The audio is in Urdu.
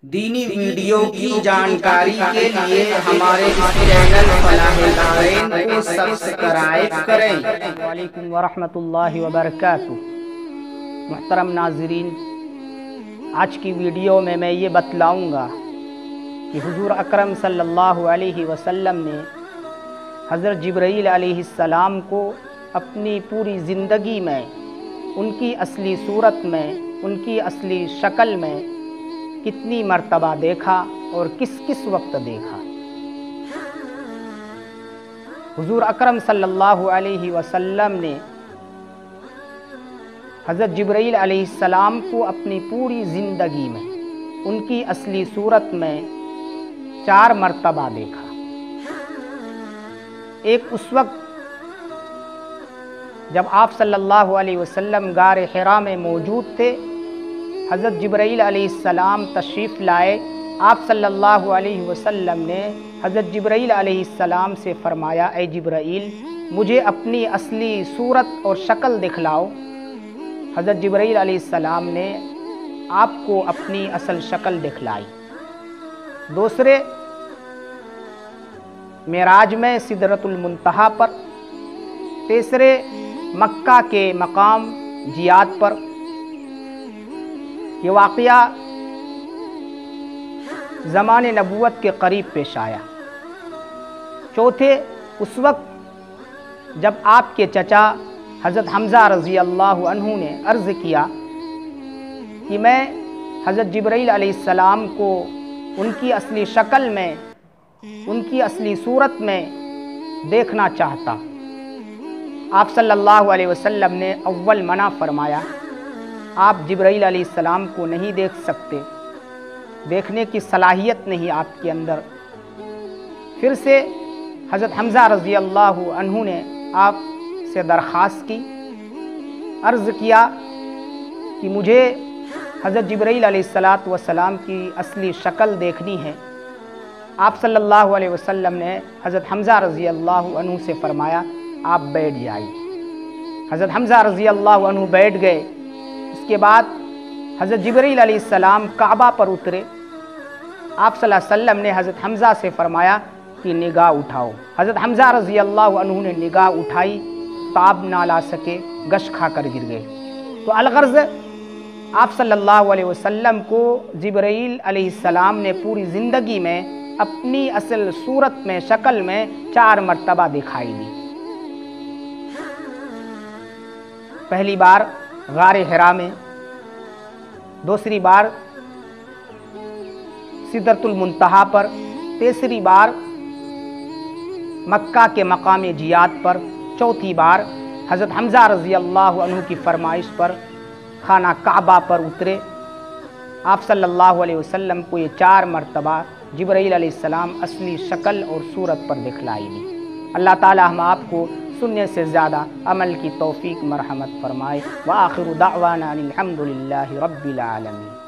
دینی ویڈیو کی جانکاری کے لیے ہمارے اس چینل فلاح دارین کو سبسکرائب کریں۔ وعلیکم ورحمۃ اللہ وبرکاتہ۔ محترم ناظرین، آج کی ویڈیو میں یہ بتلاؤں گا کہ حضور اکرم صلی اللہ علیہ وسلم نے حضرت جبرائیل علیہ السلام کو اپنی پوری زندگی میں ان کی اصلی صورت میں، ان کی اصلی شکل میں کتنی مرتبہ دیکھا اور کس کس وقت دیکھا۔ حضور اکرم صلی اللہ علیہ وسلم نے حضرت جبرائیل علیہ السلام کو اپنی پوری زندگی میں ان کی اصلی صورت میں 4 مرتبہ دیکھا۔ ایک اس وقت جب آپ صلی اللہ علیہ وسلم غار حرا میں موجود تھے، حضرت جبرائیل علیہ السلام تشریف لائے۔ آپ صلی اللہ علیہ وسلم نے حضرت جبرائیل علیہ السلام سے فرمایا، اے جبرائیل، مجھے اپنی اصلی صورت اور شکل دکھلاؤ۔ حضرت جبرائیل علیہ السلام نے آپ کو اپنی اصل شکل دکھلائی۔ دوسرے معراج میں سدرۃ المنتہا پر، تیسرے مکہ کے مقام جیاد پر۔ یہ واقعہ زمان نبوت کے قریب پیش آیا۔ چوتھے اس وقت جب آپ کے چچا حضرت حمزہ رضی اللہ عنہ نے عرض کیا کہ میں حضرت جبرائیل علیہ السلام کو ان کی اصلی شکل میں، ان کی اصلی صورت میں دیکھنا چاہتا، آپ صلی اللہ علیہ وسلم نے اول منع فرمایا، آپ جبرائیل علیہ السلام کو نہیں دیکھ سکتے، دیکھنے کی صلاحیت نہیں آپ کے اندر۔ پھر سے حضرت حمزہ رضی اللہ عنہ نے آپ سے درخواست کی، عرض کیا کہ مجھے حضرت جبرائیل علیہ السلام کی اصلی شکل دیکھنی ہے۔ آپ صلی اللہ علیہ وسلم نے حضرت حمزہ رضی اللہ عنہ سے فرمایا، آپ بیٹھ جائیے۔ حضرت حمزہ رضی اللہ عنہ بیٹھ گئے۔ اس کے بعد حضرت جبرائیل علیہ السلام کعبہ پر اترے۔ آپ صلی اللہ علیہ وسلم نے حضرت حمزہ سے فرمایا کہ نگاہ اٹھاؤ۔ حضرت حمزہ رضی اللہ عنہ نے نگاہ اٹھائی، تاب نہ لا سکے، گش کھا کر گر گئے۔ تو الغرض آپ صلی اللہ علیہ وسلم کو جبرائیل علیہ السلام نے پوری زندگی میں اپنی اصل صورت میں، شکل میں 4 مرتبہ دکھائی دی۔ پہلی بار غار حرا میں، دوسری بار سدرۃ المنتہا پر، تیسری بار مکہ کے مقام جیاد پر، چوتھی بار حضرت حمزہ رضی اللہ عنہ کی فرمائش پر خانہ کعبہ پر اترے۔ آپ صلی اللہ علیہ وسلم کو یہ 4 مرتبہ جبرائیل علیہ السلام اصلی شکل اور صورت پر دکھلائی دی۔ اللہ تعالی ہم آپ کو سننے سے زیادہ عمل کی توفیق مرحمت فرمائے۔ وآخر دعوانا الحمد للہ رب العالمین۔